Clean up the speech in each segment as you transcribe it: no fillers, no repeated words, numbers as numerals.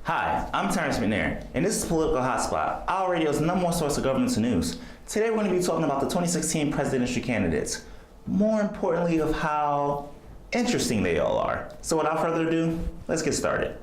Hi, I'm Terrence McNair, and this is Political Hotspot, our radio's number one source of governance news. Today we're going to be talking about the 2016 presidential candidates. More importantly, of how interesting they all are. So without further ado, let's get started.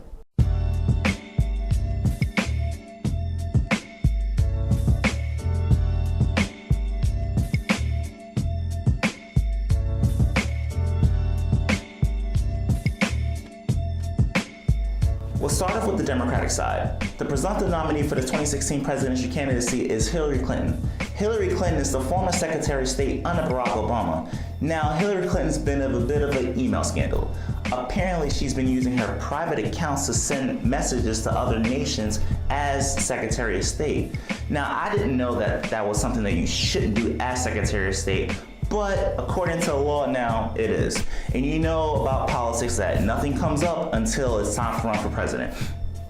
We'll start off with the Democratic side. The presumptive nominee for the 2016 presidential candidacy is Hillary Clinton. Hillary Clinton is the former Secretary of State under Barack Obama. Now, Hillary Clinton's been of a bit of an email scandal. Apparently, she's been using her private accounts to send messages to other nations as Secretary of State. Now, I didn't know that that was something that you shouldn't do as Secretary of State, but according to the law now, it is. And you know about politics that nothing comes up until it's time to run for president.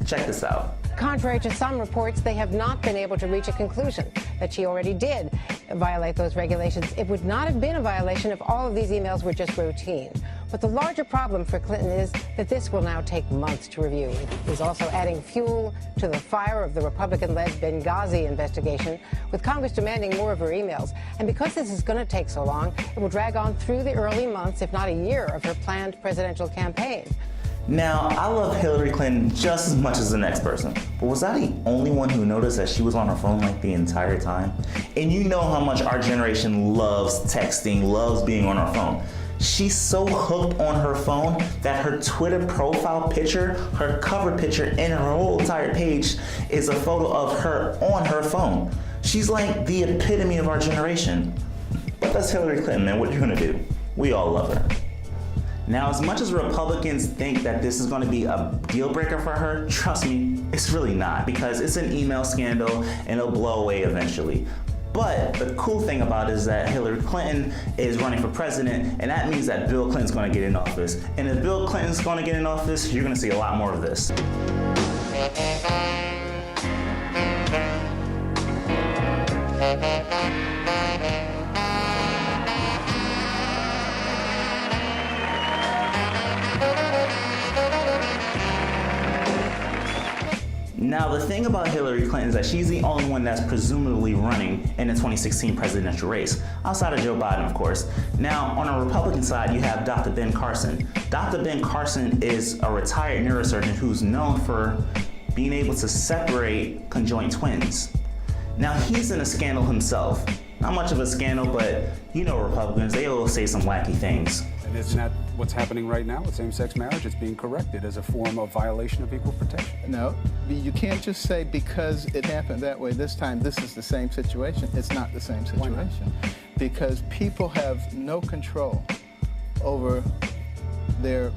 Check this out. Contrary to some reports, they have not been able to reach a conclusion that she already did violate those regulations. It would not have been a violation if all of these emails were just routine. But the larger problem for Clinton is that this will now take months to review. He's also adding fuel to the fire of the Republican-led Benghazi investigation, with Congress demanding more of her emails. And because this is going to take so long, it will drag on through the early months, if not a year, of her planned presidential campaign. Now, I love Hillary Clinton just as much as the next person, but was I the only one who noticed that she was on her phone like the entire time? And you know how much our generation loves texting, loves being on our phone. She's so hooked on her phone that her Twitter profile picture, her cover picture, and her whole entire page is a photo of her on her phone. She's like the epitome of our generation. But that's Hillary Clinton, man. What are you gonna do? We all love her. Now, as much as Republicans think that this is going to be a deal breaker for her, trust me, it's really not, because it's an email scandal and it'll blow away eventually. But the cool thing about it is that Hillary Clinton is running for president, and that means that Bill Clinton's going to get in office. And if Bill Clinton's going to get in office, you're going to see a lot more of this. Now, the thing about Hillary Clinton is that she's the only one that's presumably running in the 2016 presidential race, outside of Joe Biden, of course. Now, on the Republican side, you have Dr. Ben Carson. Dr. Ben Carson is a retired neurosurgeon who's known for being able to separate conjoined twins. Now, he's in a scandal himself. Not much of a scandal, but you know Republicans, they always say some wacky things. And it's not what's happening right now with same-sex marriage. It's being corrected as a form of violation of equal protection. No, you can't just say because it happened that way this time, this is the same situation. It's not the same situation. Why not? Because people have no control over their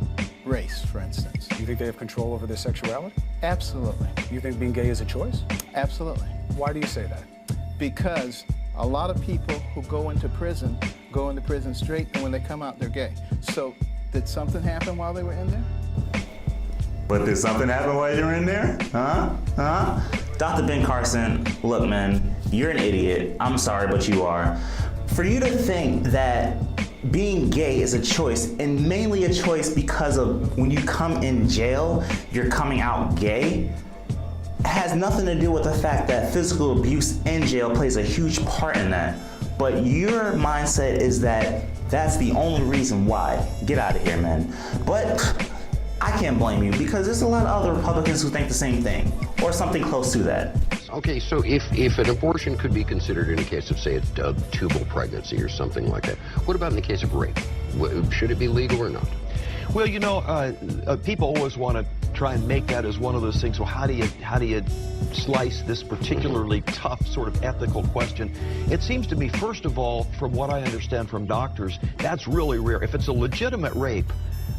race, for instance. Do you think they have control over their sexuality? Absolutely. You think being gay is a choice? Absolutely. Why do you say that? Because a lot of people who go into prison straight, and when they come out, they're gay. So, did something happen while they were in there? But did something happen while you were in there? Huh? Dr. Ben Carson, look, man, you're an idiot. I'm sorry, but you are. For you to think that being gay is a choice, and mainly a choice because of when you come in jail, you're coming out gay, has nothing to do with the fact that physical abuse in jail plays a huge part in that. But your mindset is that that's the only reason why. Get out of here, man. But I can't blame you, because there's a lot of other Republicans who think the same thing, or something close to that. Okay, so if an abortion could be considered in a case of, say, a tubal pregnancy or something like that, what about in the case of rape? Should it be legal or not? Well, you know, people always want to try and make that as one of those things. Well, how do you slice this particularly tough sort of ethical question? It seems to me, first of all, from what I understand from doctors, that's really rare. If it's a legitimate rape,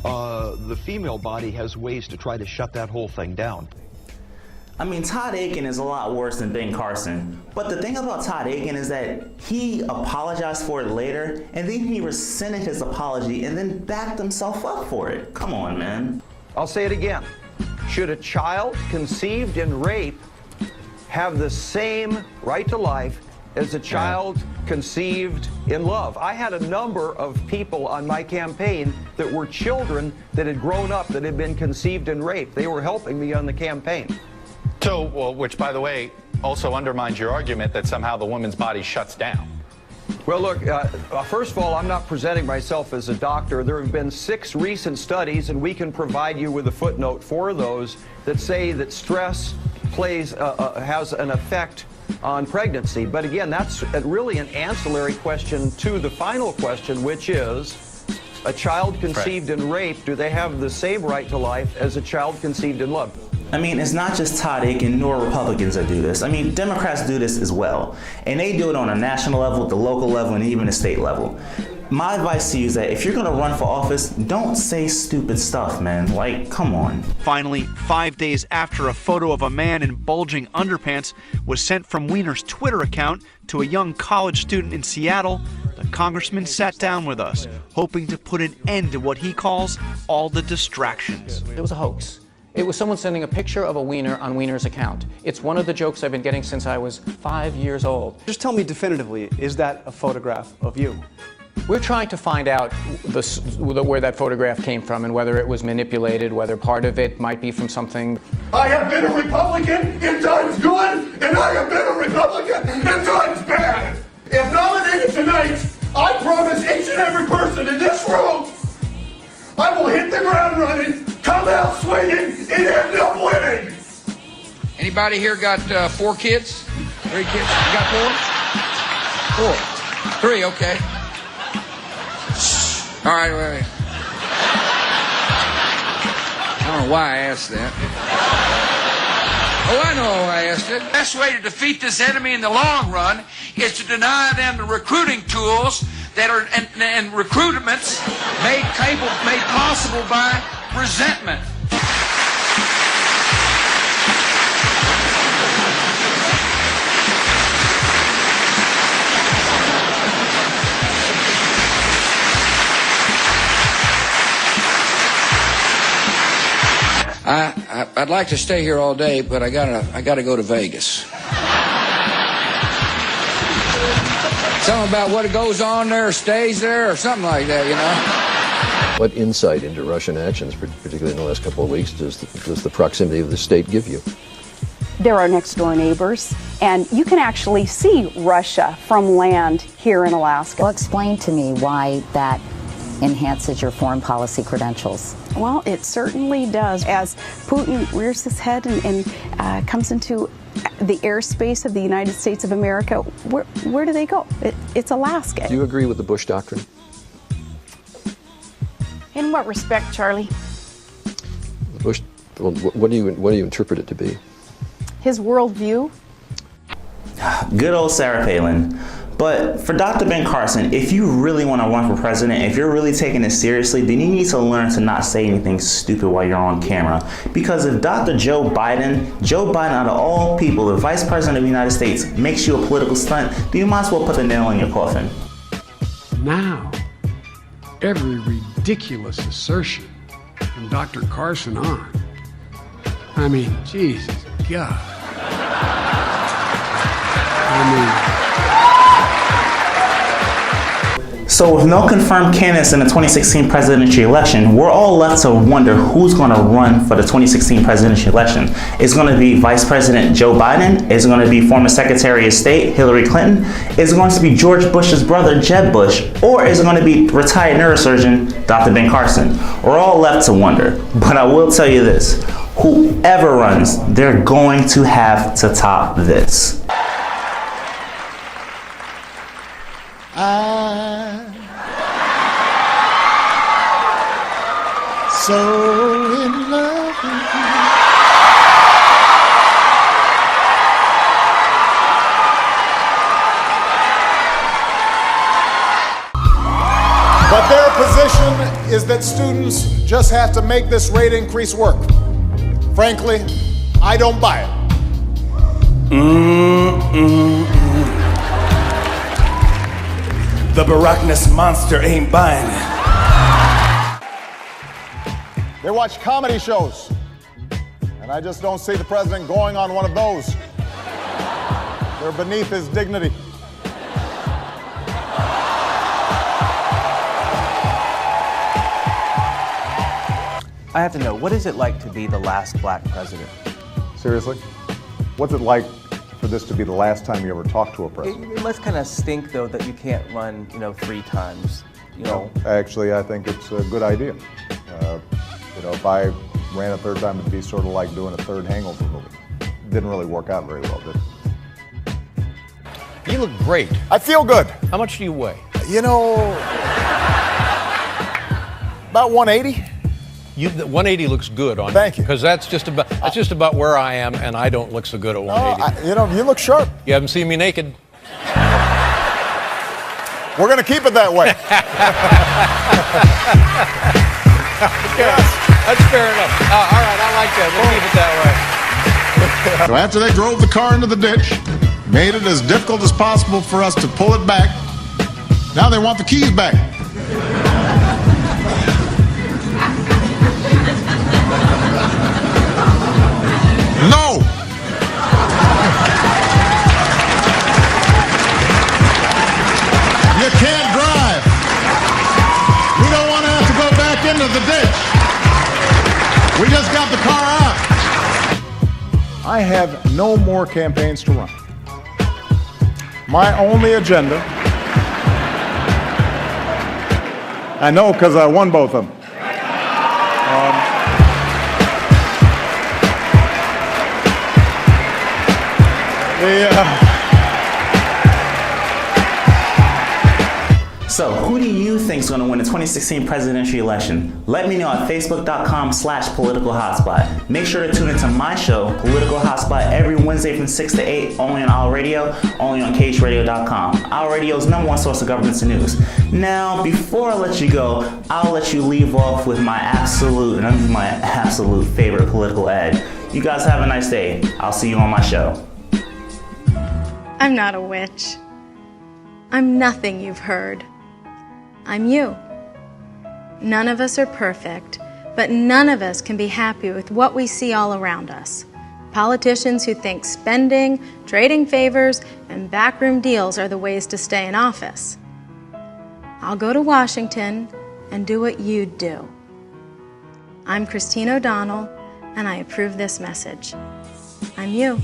the female body has ways to try to shut that whole thing down. I mean, Todd Akin is a lot worse than Ben Carson. But the thing about Todd Akin is that he apologized for it later, and then he rescinded his apology and then backed himself up for it. Come on, man. I'll say it again. Should a child conceived in rape have the same right to life as a child conceived in love. I had a number of people on my campaign that were children that had grown up, that had been conceived and raped. They were helping me on the campaign. So, well, which, by the way, also undermines your argument that somehow the woman's body shuts down. Well, look, first of all, I'm not presenting myself as a doctor. There have been 6 recent studies, and we can provide you with a footnote for those, that say that stress has an effect on pregnancy. But again, that's really an ancillary question to the final question, which is, a child conceived in rape, do they have the same right to life as a child conceived in love? I mean, it's not just Todd Aiken nor Republicans that do this. I mean, Democrats do this as well. And they do it on a national level, the local level, and even the state level. My advice to you is that if you're gonna run for office, don't say stupid stuff, man. Like, come on. Finally, 5 days after a photo of a man in bulging underpants was sent from Weiner's Twitter account to a young college student in Seattle, the congressman sat down with us, hoping to put an end to what he calls all the distractions. It was a hoax. It was someone sending a picture of a wiener on Weiner's account. It's one of the jokes I've been getting since I was 5 years old. Just tell me definitively, is that a photograph of you? We're trying to find out where that photograph came from and whether it was manipulated, whether part of it might be from something. I have been a Republican in times good, and I have been a Republican in times bad. If nominated tonight, I promise each and every person in this room, I will hit the ground running, come out swinging, and end up winning. Anybody here got 4 kids? 3 kids? You got 4? 4. 3, okay. All right, wait. I don't know why I asked that. Oh, I know why I asked it. The best way to defeat this enemy in the long run is to deny them the recruiting tools that are and recruitments made possible by resentment. I'd like to stay here all day, but I gotta go to Vegas. Something about what goes on there stays there, or something like that, you know. What insight into Russian actions, particularly in the last couple of weeks, does the proximity of the state give you? They're our next door neighbors, and you can actually see Russia from land here in Alaska. Well, explain to me why that enhances your foreign policy credentials. Well, it certainly does. As Putin rears his head and comes into the airspace of the United States of America, where do they go? It's Alaska. Do you agree with the Bush doctrine? In what respect, Charlie? Bush. Well, what do you interpret it to be? His worldview. Good old Sarah Palin. But for Dr. Ben Carson, if you really want to run for president, if you're really taking this seriously, then you need to learn to not say anything stupid while you're on camera. Because if Dr. Joe Biden out of all people, the Vice President of the United States, makes you a political stunt, then you might as well put the nail in your coffin. Now, every ridiculous assertion from Dr. Carson on. I mean, Jesus God. So with no confirmed candidates in the 2016 presidential election, we're all left to wonder who's going to run for the 2016 presidential election. Is it going to be Vice President Joe Biden? Is it going to be former Secretary of State Hillary Clinton? Is it going to be George Bush's brother Jeb Bush? Or is it going to be retired neurosurgeon Dr. Ben Carson? We're all left to wonder. But I will tell you this, whoever runs, they're going to have to top this. So in love with you. But their position is that students just have to make this rate increase work. Frankly, I don't buy it. The Barackness monster ain't buying it. They watch comedy shows, and I just don't see the president going on one of those. They're beneath his dignity. I have to know, what is it like to be the last black president? Seriously? What's it like for this to be the last time you ever talk to a president? It must kind of stink, though, that you can't run, 3 times. No, actually, I think it's a good idea. If I ran a third time, it'd be sort of like doing a third Hangover movie. Didn't really work out very well, did it? You look great. I feel good. How much do you weigh? About 180. 180 looks good on you. Thank you. Because that's just about where I am, and I don't look so good at 180. You look sharp. You haven't seen me naked. We're going to keep it that way. That's fair enough. All right, I like that. We'll keep it that way. So after they drove the car into the ditch, made it as difficult as possible for us to pull it back, now they want the keys back. No! You can't drive. We don't want to have to go back into the ditch. We just got the car out. I have no more campaigns to run. My only agenda, I know because I won both of them. So, who do you think is going to win the 2016 presidential election? Let me know at facebook.com/Political Hotspot. Make sure to tune into my show, Political Hotspot, every Wednesday from 6 to 8, only on Our Radio, only on CageRadio.com. Our Radio's #1 source of government news. Now, before I let you go, I'll let you leave off with my absolute favorite political ad. You guys have a nice day. I'll see you on my show. I'm not a witch. I'm nothing you've heard. I'm you. None of us are perfect, but none of us can be happy with what we see all around us. Politicians who think spending, trading favors, and backroom deals are the ways to stay in office. I'll go to Washington and do what you'd do. I'm Christine O'Donnell, and I approve this message. I'm you.